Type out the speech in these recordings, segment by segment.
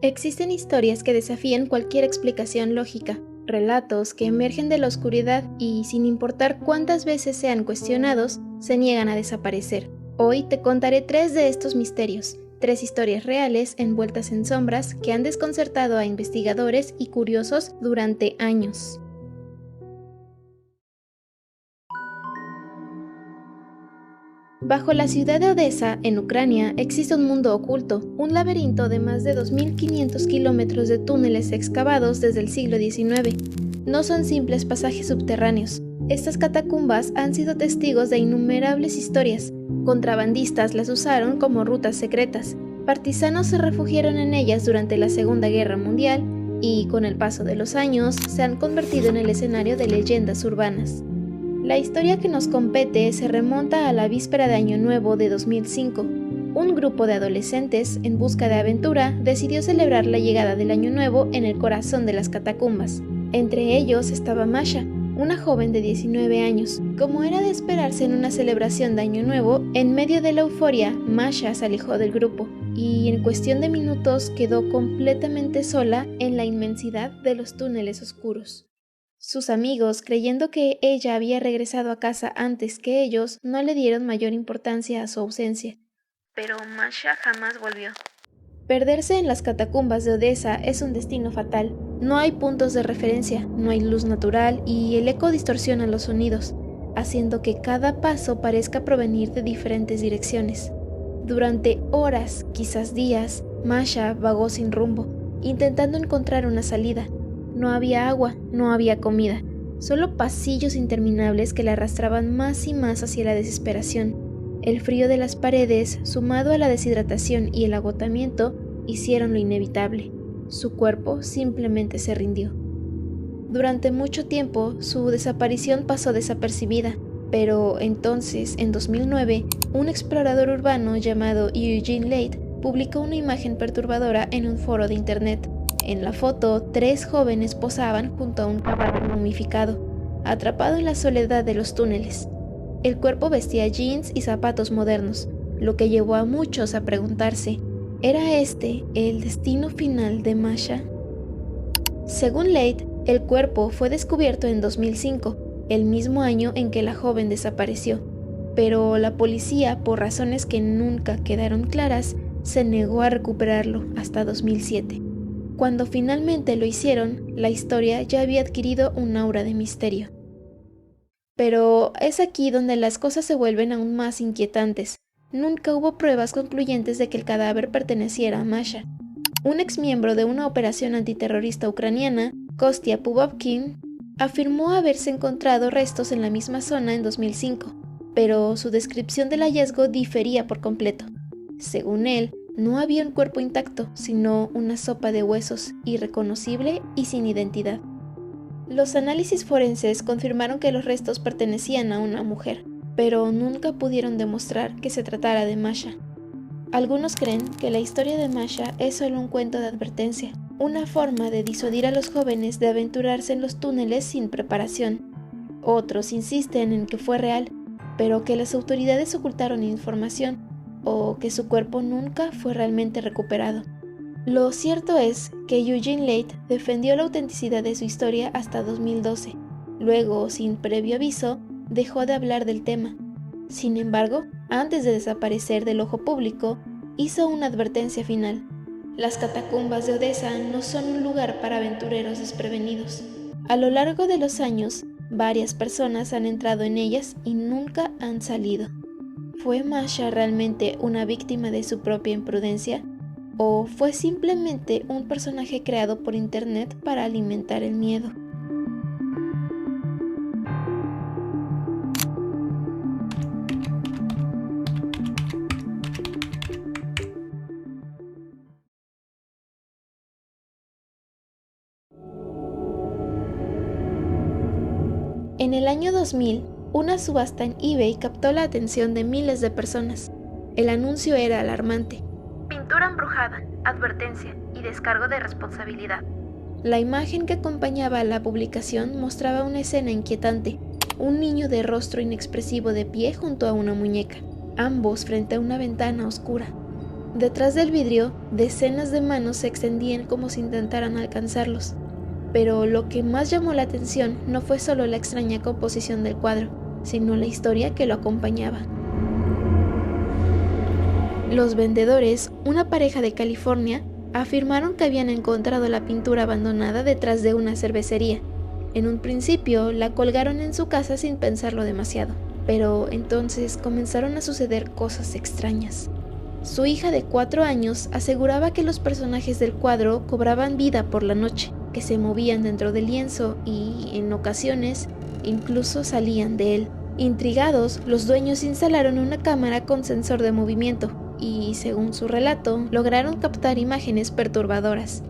Existen historias que desafían cualquier explicación lógica, relatos que emergen de la oscuridad y, sin importar cuántas veces sean cuestionados, se niegan a desaparecer. Hoy te contaré 3 de estos misterios, 3 historias reales envueltas en sombras que han desconcertado a investigadores y curiosos durante años. Bajo la ciudad de Odesa, en Ucrania, existe un mundo oculto, un laberinto de más de 2.500 kilómetros de túneles excavados desde el siglo XIX. No son simples pasajes subterráneos. Estas catacumbas han sido testigos de innumerables historias. Contrabandistas las usaron como rutas secretas. Partisanos se refugiaron en ellas durante la Segunda Guerra Mundial y, con el paso de los años, se han convertido en el escenario de leyendas urbanas. La historia que nos compete se remonta a la víspera de Año Nuevo de 2005. Un grupo de adolescentes, en busca de aventura, decidió celebrar la llegada del Año Nuevo en el corazón de las catacumbas. Entre ellos estaba Masha, una joven de 19 años. Como era de esperarse en una celebración de Año Nuevo, en medio de la euforia, Masha se alejó del grupo y en cuestión de minutos quedó completamente sola en la inmensidad de los túneles oscuros. Sus amigos, creyendo que ella había regresado a casa antes que ellos, no le dieron mayor importancia a su ausencia. Pero Masha jamás volvió. Perderse en las catacumbas de Odesa es un destino fatal. No hay puntos de referencia, no hay luz natural y el eco distorsiona los sonidos, haciendo que cada paso parezca provenir de diferentes direcciones. Durante horas, quizás días, Masha vagó sin rumbo, intentando encontrar una salida. No había agua, no había comida, solo pasillos interminables que la arrastraban más y más hacia la desesperación. El frío de las paredes, sumado a la deshidratación y el agotamiento, hicieron lo inevitable. Su cuerpo simplemente se rindió. Durante mucho tiempo, su desaparición pasó desapercibida, pero entonces, en 2009, un explorador urbano llamado Eugene Late publicó una imagen perturbadora en un foro de internet. En la foto, 3 jóvenes posaban junto a un cadáver momificado, atrapado en la soledad de los túneles. El cuerpo vestía jeans y zapatos modernos, lo que llevó a muchos a preguntarse, ¿era este el destino final de Masha? Según Late, el cuerpo fue descubierto en 2005, el mismo año en que la joven desapareció, pero la policía, por razones que nunca quedaron claras, se negó a recuperarlo hasta 2007. Cuando finalmente lo hicieron, la historia ya había adquirido un aura de misterio. Pero es aquí donde las cosas se vuelven aún más inquietantes. Nunca hubo pruebas concluyentes de que el cadáver perteneciera a Masha. Un exmiembro de una operación antiterrorista ucraniana, Kostya Puvovkin, afirmó haberse encontrado restos en la misma zona en 2005, pero su descripción del hallazgo difería por completo. Según él, no había un cuerpo intacto, sino una sopa de huesos, irreconocible y sin identidad. Los análisis forenses confirmaron que los restos pertenecían a una mujer, pero nunca pudieron demostrar que se tratara de Masha. Algunos creen que la historia de Masha es solo un cuento de advertencia, una forma de disuadir a los jóvenes de aventurarse en los túneles sin preparación. Otros insisten en que fue real, pero que las autoridades ocultaron información, o que su cuerpo nunca fue realmente recuperado. Lo cierto es que Eugene Late defendió la autenticidad de su historia hasta 2012. Luego, sin previo aviso, dejó de hablar del tema. Sin embargo, antes de desaparecer del ojo público, hizo una advertencia final. Las catacumbas de Odesa no son un lugar para aventureros desprevenidos. A lo largo de los años, varias personas han entrado en ellas y nunca han salido. ¿Fue Masha realmente una víctima de su propia imprudencia? ¿O fue simplemente un personaje creado por internet para alimentar el miedo? En el año 2000, una subasta en eBay captó la atención de miles de personas. El anuncio era alarmante. Pintura embrujada, advertencia y descargo de responsabilidad. La imagen que acompañaba a la publicación mostraba una escena inquietante. Un niño de rostro inexpresivo de pie junto a una muñeca, ambos frente a una ventana oscura. Detrás del vidrio, decenas de manos se extendían como si intentaran alcanzarlos. Pero lo que más llamó la atención no fue solo la extraña composición del cuadro, sino la historia que lo acompañaba. Los vendedores, una pareja de California, afirmaron que habían encontrado la pintura abandonada detrás de una cervecería. En un principio la colgaron en su casa sin pensarlo demasiado, pero entonces comenzaron a suceder cosas extrañas. Su hija de 4 años aseguraba que los personajes del cuadro cobraban vida por la noche, que se movían dentro del lienzo y, en ocasiones, incluso salían de él. Intrigados, los dueños instalaron una cámara con sensor de movimiento y, según su relato, lograron captar imágenes perturbadoras.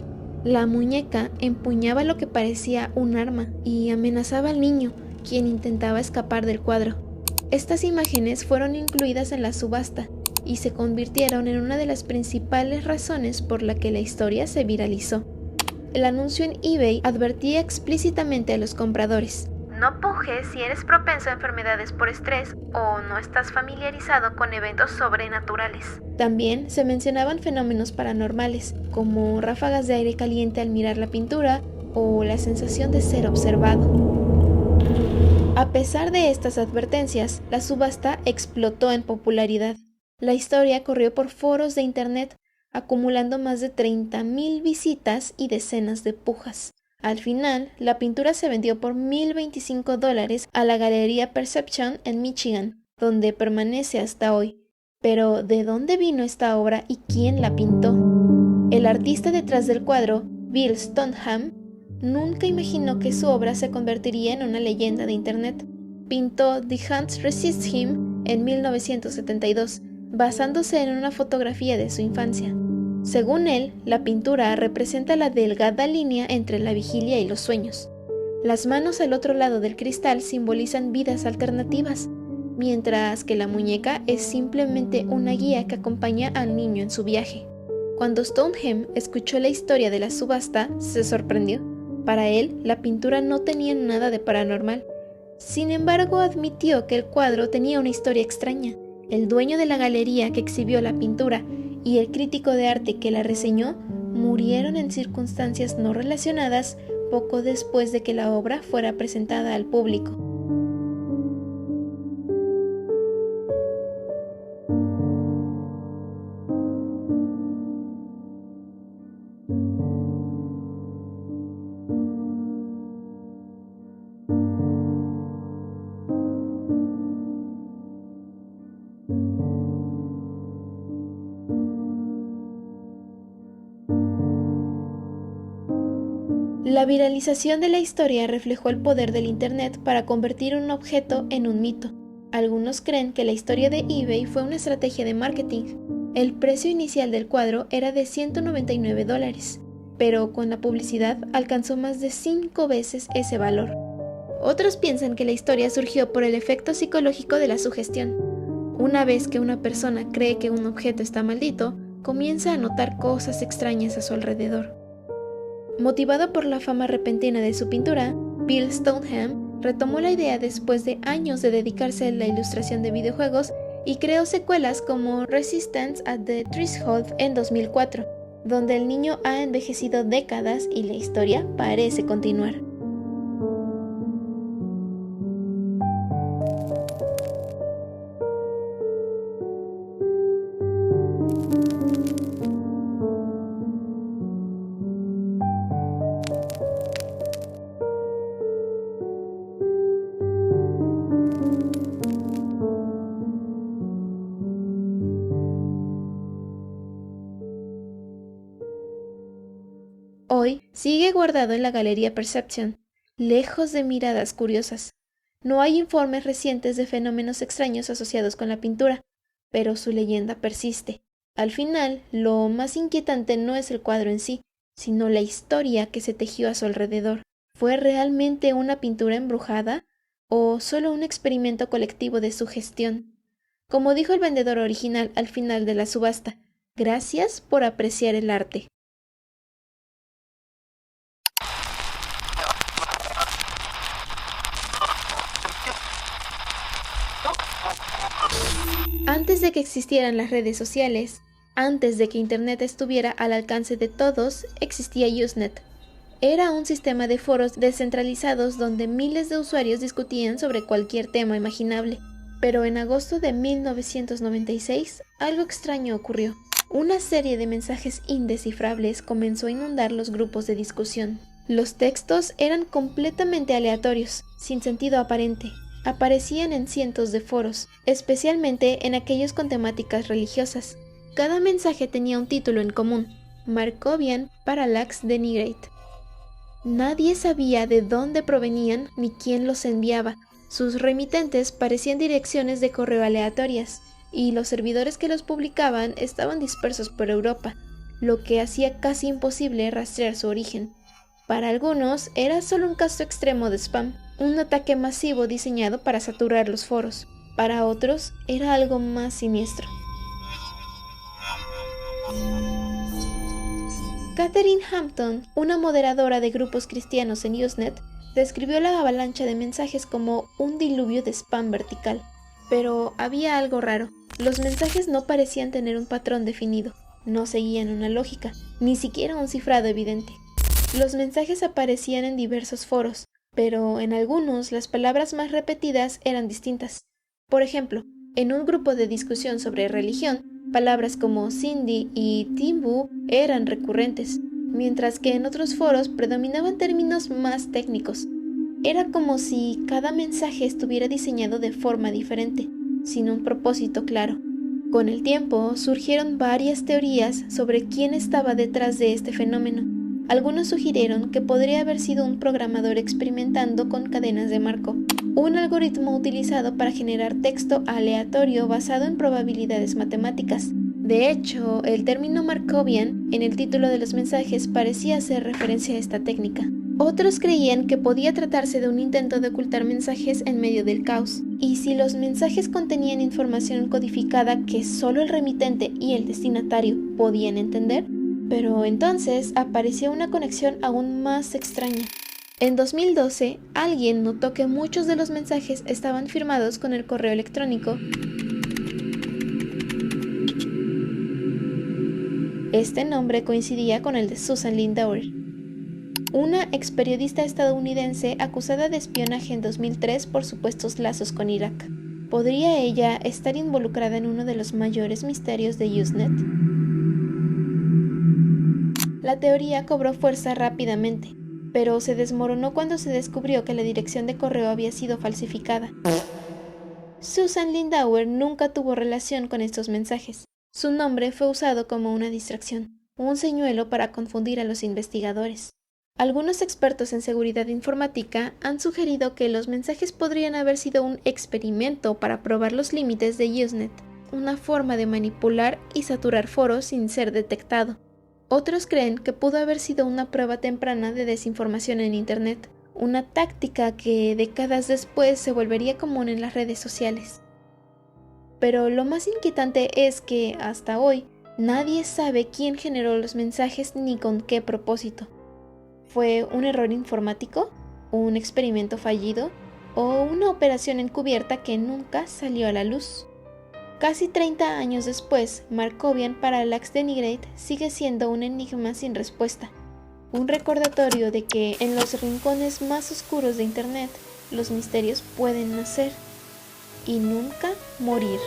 La muñeca empuñaba lo que parecía un arma y amenazaba al niño, quien intentaba escapar del cuadro. Estas imágenes fueron incluidas en la subasta y se convirtieron en una de las principales razones por la que la historia se viralizó. El anuncio en eBay advertía explícitamente a los compradores: no pujes si eres propenso a enfermedades por estrés o no estás familiarizado con eventos sobrenaturales. También se mencionaban fenómenos paranormales, como ráfagas de aire caliente al mirar la pintura o la sensación de ser observado. A pesar de estas advertencias, la subasta explotó en popularidad. La historia corrió por foros de internet, acumulando más de 30,000 visitas y decenas de pujas. Al final, la pintura se vendió por $1,025 a la Galería Perception en Michigan, donde permanece hasta hoy. Pero, ¿de dónde vino esta obra y quién la pintó? El artista detrás del cuadro, Bill Stoneham, nunca imaginó que su obra se convertiría en una leyenda de internet. Pintó The Hunts Resist Him en 1972, basándose en una fotografía de su infancia. Según él, la pintura representa la delgada línea entre la vigilia y los sueños. Las manos al otro lado del cristal simbolizan vidas alternativas, mientras que la muñeca es simplemente una guía que acompaña al niño en su viaje. Cuando Stoneham escuchó la historia de la subasta, se sorprendió. Para él, la pintura no tenía nada de paranormal. Sin embargo, admitió que el cuadro tenía una historia extraña. El dueño de la galería que exhibió la pintura y el crítico de arte que la reseñó murieron en circunstancias no relacionadas poco después de que la obra fuera presentada al público. La viralización de la historia reflejó el poder del Internet para convertir un objeto en un mito. Algunos creen que la historia de eBay fue una estrategia de marketing. El precio inicial del cuadro era de $199, pero con la publicidad alcanzó más de 5 veces ese valor. Otros piensan que la historia surgió por el efecto psicológico de la sugestión. Una vez que una persona cree que un objeto está maldito, comienza a notar cosas extrañas a su alrededor. Motivado por la fama repentina de su pintura, Bill Stoneham retomó la idea después de años de dedicarse a la ilustración de videojuegos y creó secuelas como Resistance at the Threshold en 2004, donde el niño ha envejecido décadas y la historia parece continuar. Hoy sigue guardado en la Galería Perception, lejos de miradas curiosas. No hay informes recientes de fenómenos extraños asociados con la pintura, pero su leyenda persiste. Al final, lo más inquietante no es el cuadro en sí, sino la historia que se tejió a su alrededor. ¿Fue realmente una pintura embrujada o solo un experimento colectivo de sugestión? Como dijo el vendedor original al final de la subasta, gracias por apreciar el arte. Antes de que existieran las redes sociales, Antes de que Internet estuviera al alcance de todos, existía Usenet. Era un sistema de foros descentralizados donde miles de usuarios discutían sobre cualquier tema imaginable. Pero en agosto de 1996, algo extraño ocurrió. Una serie de mensajes indescifrables comenzó a inundar los grupos de discusión. Los textos eran completamente aleatorios, sin sentido aparente. Aparecían en cientos de foros, especialmente en aquellos con temáticas religiosas. Cada mensaje tenía un título en común: Markovian Parallax Denigrate. Nadie sabía de dónde provenían ni quién los enviaba. Sus remitentes parecían direcciones de correo aleatorias, y los servidores que los publicaban estaban dispersos por Europa, lo que hacía casi imposible rastrear su origen. Para algunos era solo un caso extremo de spam, un ataque masivo diseñado para saturar los foros. Para otros era algo más siniestro. Catherine Hampton, una moderadora de grupos cristianos en Usenet, describió la avalancha de mensajes como un diluvio de spam vertical. Pero había algo raro. Los mensajes no parecían tener un patrón definido, no seguían una lógica, ni siquiera un cifrado evidente. Los mensajes aparecían en diversos foros, pero en algunos las palabras más repetidas eran distintas. Por ejemplo, en un grupo de discusión sobre religión, palabras como Cindy y Timbu eran recurrentes, mientras que en otros foros predominaban términos más técnicos. Era como si cada mensaje estuviera diseñado de forma diferente, sin un propósito claro. Con el tiempo surgieron varias teorías sobre quién estaba detrás de este fenómeno. Algunos sugirieron que podría haber sido un programador experimentando con cadenas de Markov, un algoritmo utilizado para generar texto aleatorio basado en probabilidades matemáticas. De hecho, el término Markovian en el título de los mensajes parecía hacer referencia a esta técnica. Otros creían que podía tratarse de un intento de ocultar mensajes en medio del caos, y si los mensajes contenían información codificada que solo el remitente y el destinatario podían entender, pero entonces apareció una conexión aún más extraña. En 2012, alguien notó que muchos de los mensajes estaban firmados con el correo electrónico. Este nombre coincidía con el de Susan Lindauer, una ex periodista estadounidense acusada de espionaje en 2003 por supuestos lazos con Irak. ¿Podría ella estar involucrada en uno de los mayores misterios de Usenet? La teoría cobró fuerza rápidamente, pero se desmoronó cuando se descubrió que la dirección de correo había sido falsificada. Susan Lindauer nunca tuvo relación con estos mensajes. Su nombre fue usado como una distracción, un señuelo para confundir a los investigadores. Algunos expertos en seguridad informática han sugerido que los mensajes podrían haber sido un experimento para probar los límites de Usenet, una forma de manipular y saturar foros sin ser detectado. Otros creen que pudo haber sido una prueba temprana de desinformación en Internet, una táctica que décadas después se volvería común en las redes sociales. Pero lo más inquietante es que, hasta hoy, nadie sabe quién generó los mensajes ni con qué propósito. ¿Fue un error informático? ¿Un experimento fallido? ¿O una operación encubierta que nunca salió a la luz? Casi 30 años después, Markovian Parallax Denigrate sigue siendo un enigma sin respuesta. Un recordatorio de que en los rincones más oscuros de Internet, los misterios pueden nacer y nunca morir.